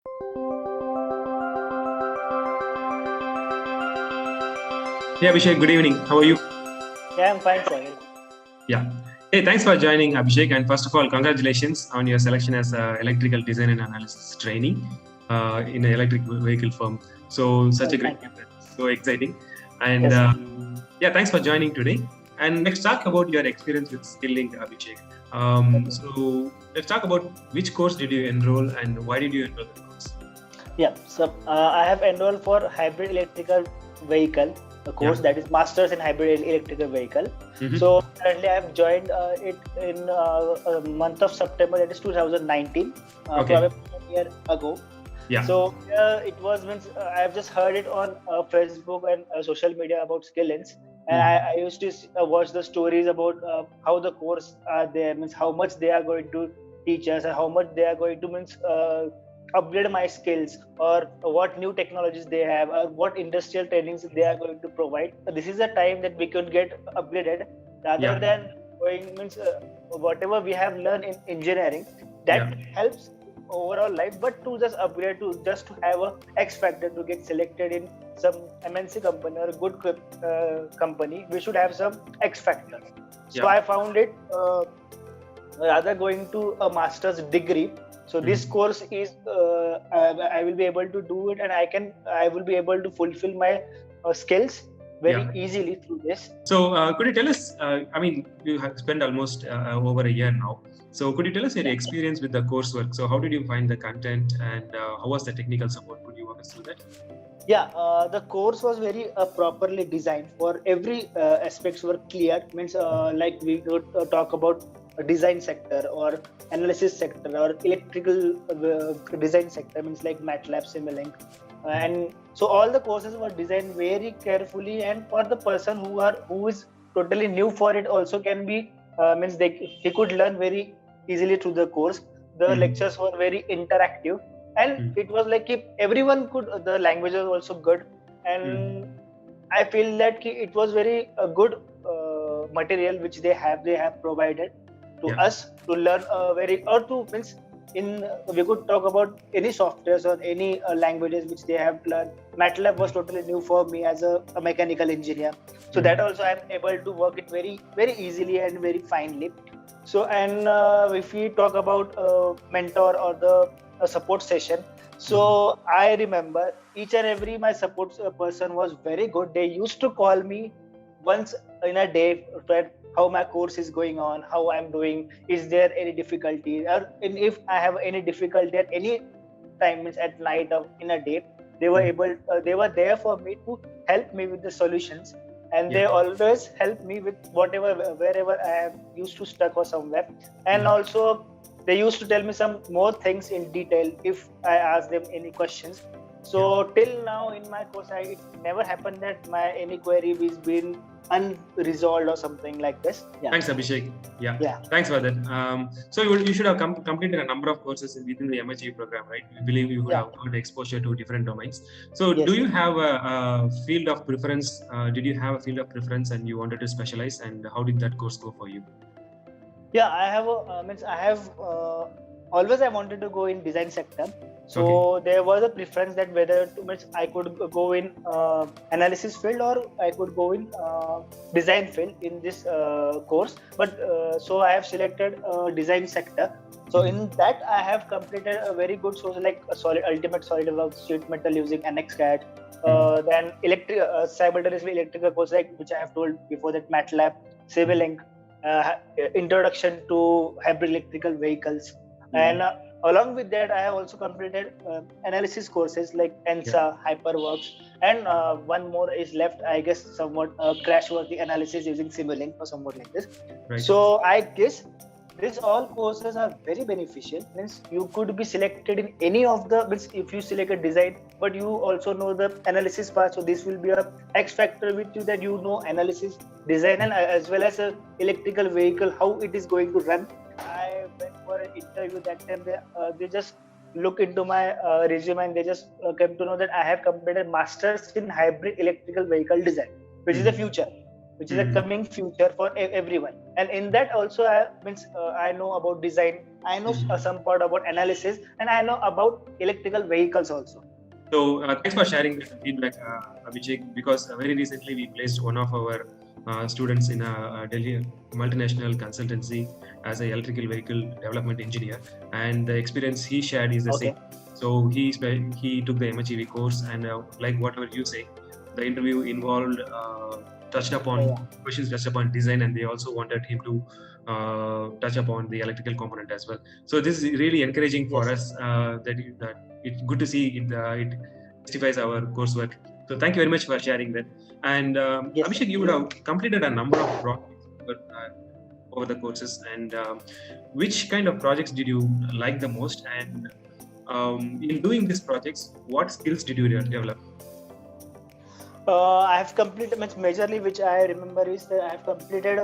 Yeah, Abhishek, good evening. How are you? Yeah, I'm fine, Sahil. Yeah. Hey, thanks for joining, Abhishek. And first of all, congratulations on your selection as electrical design and analysis training in an electric vehicle firm. So, such a great, so exciting. And Yes. yeah, thanks for joining today. And let's talk about your experience with Skilling, Abhishek. So, let's talk about which course did you enroll and why did you enroll the course? Yeah, so I have enrolled for hybrid electrical vehicle, a course that is Masters in Hybrid Electrical Vehicle. So currently I have joined it in month of September, that is 2019, probably a year ago. Yeah. So it was means I have just heard it on Facebook and social media about Skillins, and I used to watch the stories about how the course are there, means how much they are going to teach us and how much they are going to means upgrade my skills, or what new technologies they have, or what industrial trainings they are going to provide. This is a time that we could get upgraded rather than going means whatever we have learned in engineering that helps overall life, but to just upgrade, to just to have a X factor to get selected in some MNC company or a good company, we should have some X factors. So I found it rather going to a master's degree. So this course is I will be able to do it, and I will be able to fulfill my skills very easily through this. So could you tell us, I mean, you have spent almost over a year now. So could you tell us your experience with the coursework? So how did you find the content, and how was the technical support? Could you walk us through that? Yeah, the course was very properly designed. For every aspects were clear. Means like we could talk about a design sector or analysis sector or electrical design sector, means like MATLAB, Simulink, and so all the courses were designed very carefully. And for the person who is totally new for it, also can be means he could learn very easily through the course. The lectures were very interactive, and it was like if everyone could, the language was also good, and I feel that it was very good material which they have provided to us to learn very, or to means in we could talk about any softwares or any languages which they have learned. MATLAB was totally new for me as a mechanical engineer, so that also I'm able to work it very easily and very finely. So, and if we talk about mentor or the support session, so I remember each and every my support person was very good. They used to call me once in a day to how my course is going on, how I'm doing, is there any difficulty, or if I have any difficulty at any time, means at night or in a day, they were able they were there for me to help me with the solutions. And they always help me with whatever, wherever I am used to stuck or somewhere. And also they used to tell me some more things in detail if I ask them any questions. So till now in my course, it never happened that my any query is been unresolved or something like this. Thanks, Abhishek. Thanks for that. So you should have completed a number of courses within the MHE program, right? We believe you would have got exposure to different domains. So do you have a field of preference? Did you have a field of preference and you wanted to specialize, and how did that course go for you? Yeah, I have always I wanted to go in design sector. So there was a preference that whether I could go in analysis field or I could go in design field in this course. But so I have selected design sector. So in that I have completed a very good source like Ultimate SolidWorks, sheet metal using NXCAD. Then simultaneously electrical course like which I have told before, that MATLAB, Simulink, introduction to hybrid electrical vehicles, and along with that I have also completed analysis courses like ENSA, HyperWorks, and one more is left, I guess, somewhat crashworthy analysis using Simulink or somewhat like this. So I guess these all courses are very beneficial. Means you could be selected in any of the, means if you select a design but you also know the analysis part, so this will be a X factor with you, that you know analysis, design, and as well as a electrical vehicle, how it is going to run. I went for an interview that time. They just look into my resume and they just came to know that I have completed masters in hybrid electrical vehicle design, which is the future, which is a coming future for everyone. and in that also I know about design, I know some part about analysis, and I know about electrical vehicles also. So thanks for sharing the feedback, Abhishek, because very recently we placed one of our students in a Delhi multinational consultancy as an electrical vehicle development engineer, and the experience he shared is the same. So he took the MHEV course, and like whatever you say, the interview involved touched upon questions touched upon design, and they also wanted him to touch upon the electrical component as well. So this is really encouraging for us that it's good to see it justifies our coursework. So thank you very much for sharing that. And Abhishek, you would have completed a number of projects over the courses, and which kind of projects did you like the most? And in doing these projects, what skills did you develop? I have completed, majorly which I remember is that I have completed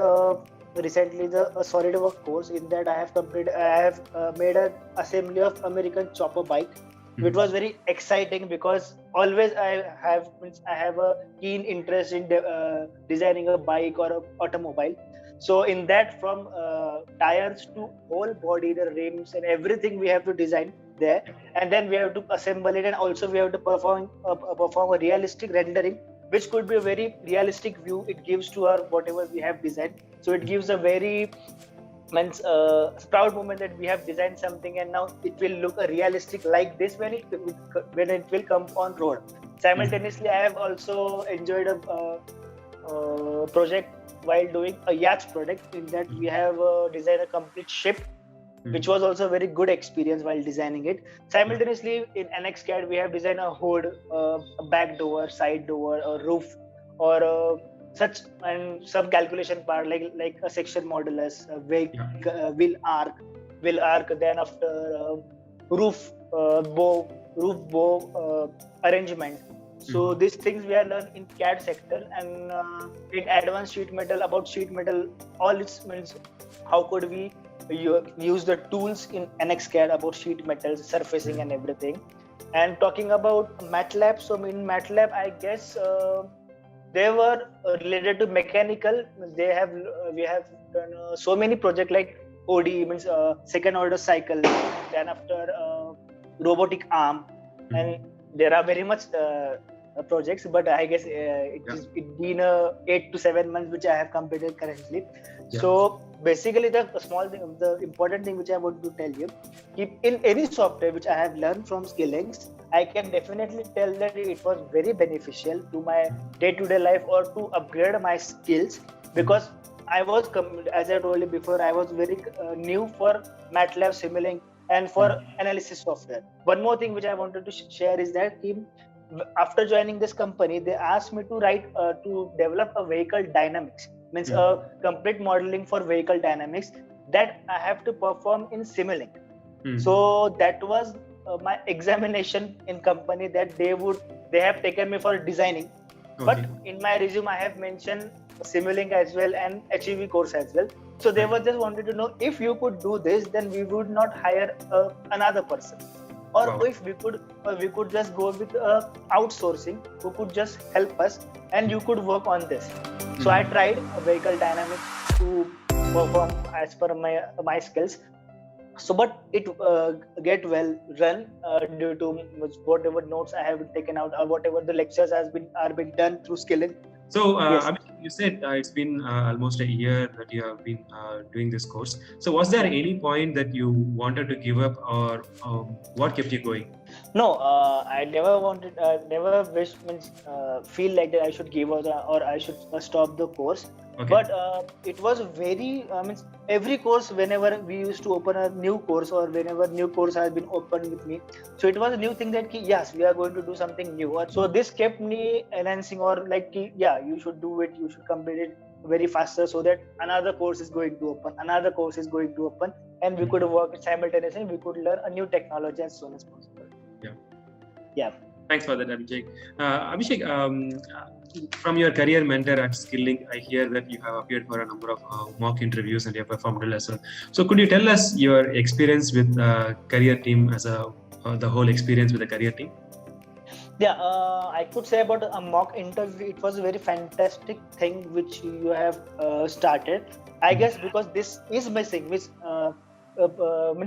recently the SolidWorks course. In that I have made an assembly of American chopper bike. It was very exciting because always I have a keen interest in designing a bike or an automobile. So in that, from tires to whole body, the rims and everything we have to design there, and then we have to assemble it, and also we have to perform a realistic rendering, which could be a very realistic view it gives to our whatever we have designed. So it gives a very proud moment that we have designed something, and now it will look realistic like this when it will come on road. Simultaneously, I have also enjoyed a project while doing a yacht project. In that we have designed a complete ship, which was also a very good experience while designing it. Simultaneously, in NXCAD, we have designed a hood, a back door, side door, a roof, or such, and some calculation part like a section modulus, a wheel arc, then after roof bow arrangement. So these things we have learned in CAD sector, and in advanced sheet metal, about sheet metal, all it means how could we use the tools in NXCAD about sheet metal, surfacing and everything. And talking about MATLAB, so in MATLAB, I guess they were related to mechanical. We have done so many projects like OD, means second order cycle, then after robotic arm, and there are very much projects, but I guess it's been 8 to 7 months which I have completed currently. So basically the important thing which I want to tell you, in any software which I have learned from Skillings, I can definitely tell that it was very beneficial to my day-to-day life or to upgrade my skills, because I was, as I told you before, I was very new for MATLAB, Simulink, and for analysis software. One more thing which I wanted to share is that after joining this company, they asked me to to develop a vehicle dynamics, means a complete modeling for vehicle dynamics that I have to perform in Simulink. So that was my examination in company, that they have taken me for designing. But in my resume, I have mentioned Simulink as well and HEV course as well. So they were just wanted to know if you could do this, then we would not hire another person. Or if we could just go with outsourcing who could just help us, and you could work on this. So I tried vehicle dynamics to perform as per my skills. So, but it get well run due to whatever notes I have taken out, or whatever the lectures are been done through Skilling. So, you said it's been almost a year that you have been doing this course. So, was there any point that you wanted to give up, or what kept you going? No, I never wanted, never feel like that I should give up or I should stop the course. But it was very, every course, whenever we used to open a new course, or whenever new course has been opened with me, so it was a new thing that yes, we are going to do something new. So this kept me enhancing, or like, you should do it, you should complete it very faster, so that another course is going to open, and we could work simultaneously, we could learn a new technology as soon as possible. Yeah. Thanks for that, Abhishek. Abhishek, from your career mentor at Skilling, I hear that you have appeared for a number of mock interviews and you have performed well as well. So could you tell us your experience with career team, as the whole experience with the career team? Yeah, I could say about a mock interview. It was a very fantastic thing which you have started. I guess because this is missing, means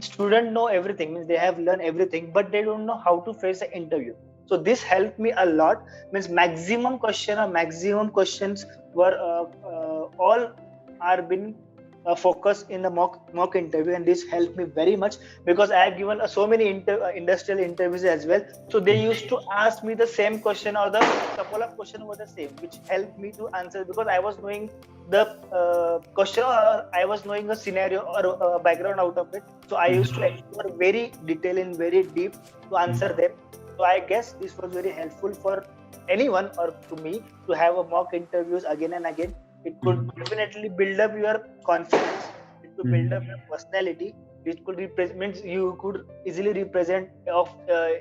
students know everything, means they have learned everything, but they don't know how to face the interview. So this helped me a lot. Means maximum questions were all are been focused in the mock interview, and this helped me very much because I have given so many industrial interviews as well. So they used to ask me the same question, or the couple of questions were the same, which helped me to answer because I was knowing the question, or I was knowing the scenario or background out of it. So I used to explore very detail and very deep to answer them. So I guess this was very helpful for anyone or to me to have a mock interviews again and again. It could definitely build up your confidence. It could build up your personality. It could means you could easily represent of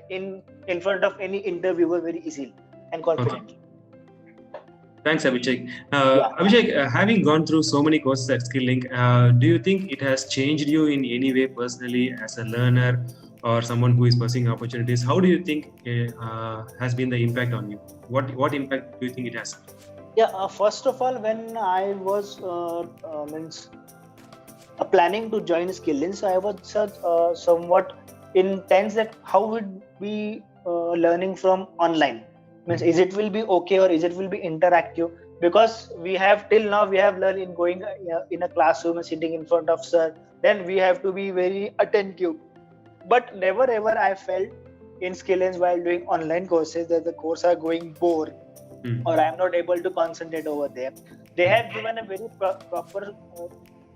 in front of any interviewer very easily and confidently. Okay. Thanks, Abhishek. Abhishek, having gone through so many courses at SkillLink, do you think it has changed you in any way personally as a learner or someone who is pursuing opportunities? How do you think has been the impact on you? What impact do you think it has? Yeah, first of all, when I was planning to join SkillLink, so I was somewhat intense that how would we learning from online? Means is it will be okay or is it will be interactive? Because we have till now we have learned in going in a classroom and sitting in front of sir. Then we have to be very attentive. But never ever I felt in SkillLink while doing online courses that the course are going bored. Or I'm not able to concentrate over there. They have given a very proper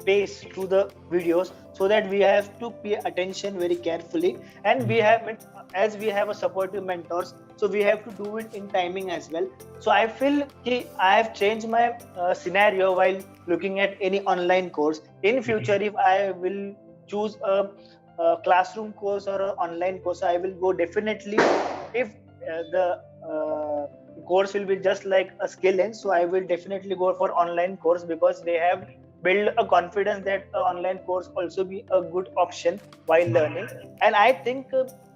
pace to the videos so that we have to pay attention very carefully, and we have, as we have a supportive mentors, so we have to do it in timing as well. So I feel I have changed my scenario while looking at any online course. In future, if I will choose a classroom course or an online course, I will go definitely if the course will be just like a SkillLink, so I will definitely go for online course because they have built a confidence that online course also be a good option while learning. And I think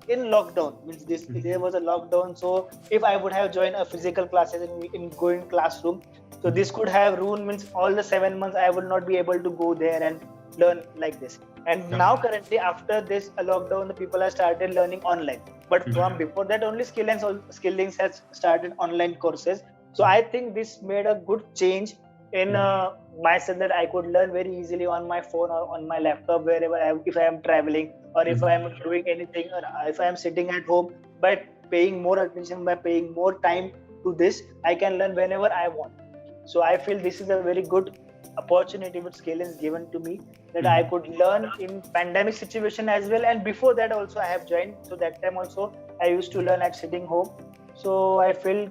in lockdown, means this there was a lockdown, so if I would have joined a physical classes in going classroom, so this could have ruined, means all the 7 months I will not be able to go there and learn like this. And now currently after this lockdown, the people have started learning online. But from before that only SkillLink has started online courses. So I think this made a good change in myself, that I could learn very easily on my phone or on my laptop wherever if I am traveling, or if I am doing anything, or if I am sitting at home. By paying more attention, by paying more time to this, I can learn whenever I want. So I feel this is a very good opportunity which SkillLink given to me, that I could learn in pandemic situation as well. And before that also I have joined, so that time also I used to learn at sitting home. So I feel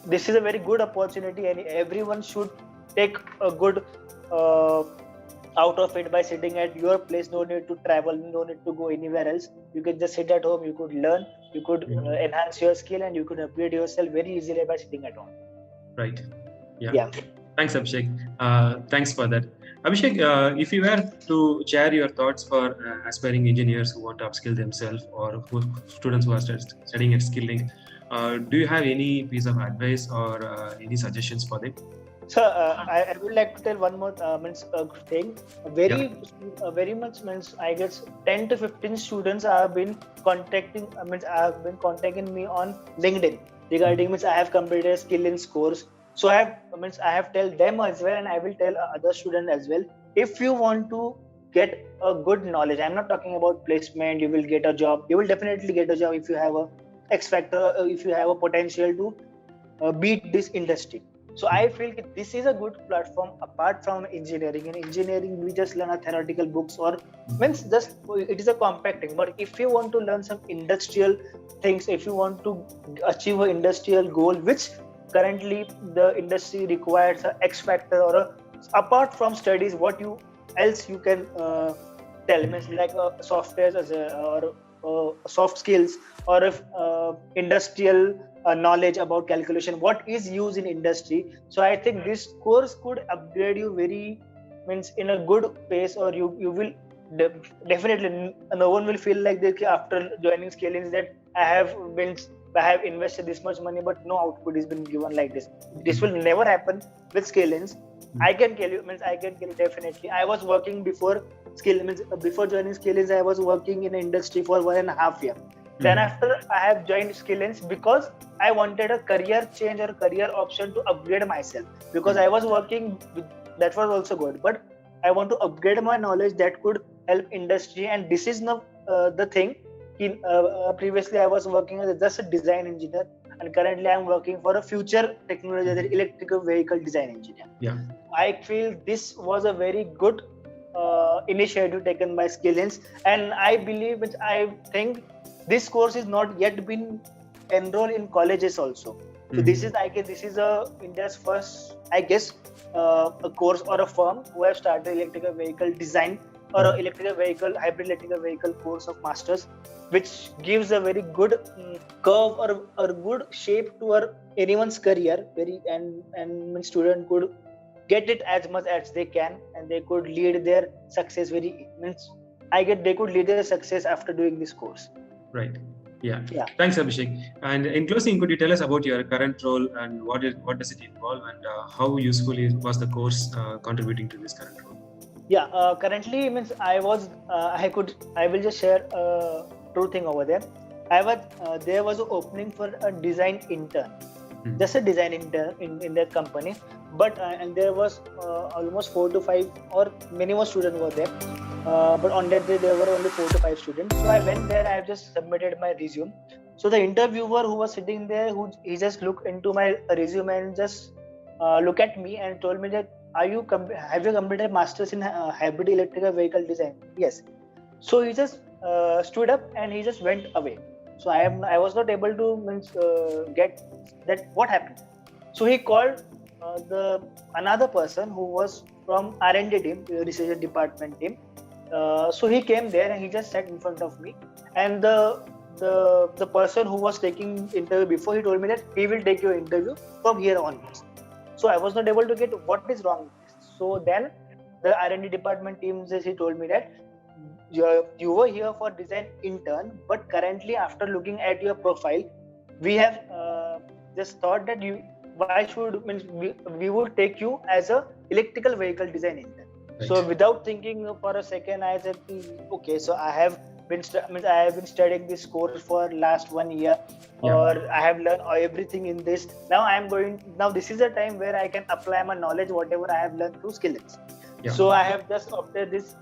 this is a very good opportunity, and everyone should take a good out of it by sitting at your place. No need to travel, no need to go anywhere else. You can just sit at home, you could learn, you could enhance your skill, and you could upgrade yourself very easily by sitting at home. Right. Yeah. Thanks, Abhishek. Thanks for that. Abhishek, if you were to share your thoughts for aspiring engineers who want to upskill themselves, or students who are studying at SkillLink, do you have any piece of advice or any suggestions for them? So I would like to tell one more thing. Very much means I guess 10 to 15 students have been contacting me on LinkedIn regarding I have completed SkillLink course. So I have tell them as well, and I will tell other students as well. If you want to get a good knowledge, I'm not talking about placement. You will get a job. You will definitely get a job if you have a X factor, if you have a potential to beat this industry. So I feel this is a good platform apart from engineering. In engineering, we just learn a theoretical books, or it is a compacting. But if you want to learn some industrial things, if you want to achieve an industrial goal, which currently the industry requires a X factor, or apart from studies, what else you can tell, means like software or soft skills, or if industrial knowledge about calculation, what is used in industry. So I think this course could upgrade you in a good pace, or you will definitely, no one will feel like that after joining SkillLink that I have been I have invested this much money, but no output is been given like this. This will never happen with Skillins. I can tell you, definitely. I was working before before joining Skillins, I was working in the industry for 1.5 years. Then after I have joined Skillins because I wanted a career change or career option to upgrade myself, because I was working with, that was also good, but I want to upgrade my knowledge that could help industry. And this is not the thing. Previously I was working as just a design engineer, and currently I am working for a future technology as an electrical vehicle design engineer. I feel this was a very good initiative taken by Skillins, and I believe, I think this course is not yet been enrolled in colleges also. So this is India's first, I guess, a course or a firm who have started electrical vehicle design or a hybrid electrical vehicle course of masters, which gives a very good curve or a good shape to anyone's career. And student could get it as much as they can, and they could lead their success they could lead their success after doing this course. Right. Yeah. Thanks, Abhishek. And in closing, could you tell us about your current role and what does it involve, and how useful was the course contributing to this current role? Currently I will just share a true thing over there. There was an opening for a design intern, just a design intern in that company, but and there was almost 4 to 5 or many more students were there, but on that day there were only 4 to 5 students. So I went there, I just submitted my resume. So the interviewer who was sitting there, he just looked into my resume and just looked at me and told me that, have you completed masters in hybrid electrical vehicle design? Yes. So he just stood up and he just went away. So I was not able to get that what happened. So he called another person who was from R&D team, research department team. So he came there and he just sat in front of me, and the person who was taking interview before, he told me that he will take your interview from here onwards. So I was not able to get what is wrong with this. So then the R&D department team he told me that you were here for design intern, but currently after looking at your profile, we have just thought that we would take you as a electrical vehicle design intern. Right. So without thinking for a second, I said, okay, so I have been studying this course for last 1 year, or I have learned everything in this. Now this is a time where I can apply my knowledge, whatever I have learned through Skillins. So I have just opted this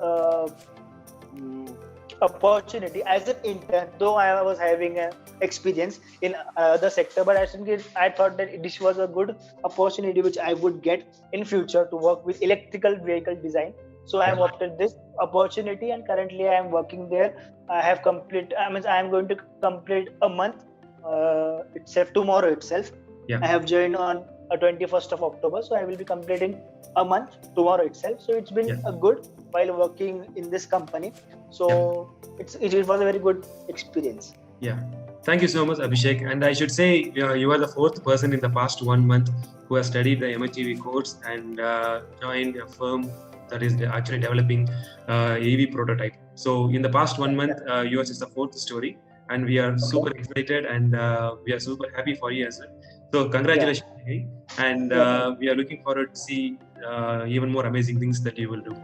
opportunity as an intern, though I was having an experience in the sector, but I thought that this was a good opportunity which I would get in future to work with electrical vehicle design. So I have opted this opportunity, and currently I am working there. I am going to complete a month tomorrow itself. I have joined on 21st of October, so I will be completing a month tomorrow itself. So it's been a good while working in this company. So it was a very good experience. Thank you so much, Abhishek. And I should say you are the 4th person in the past 1 month who has studied the MHEV course and joined a firm that is actually developing EV prototype. So in the past 1 month, yours is the 4th story, and we are super excited, and we are super happy for you as well. So congratulations again, and we are looking forward to see even more amazing things that you will do.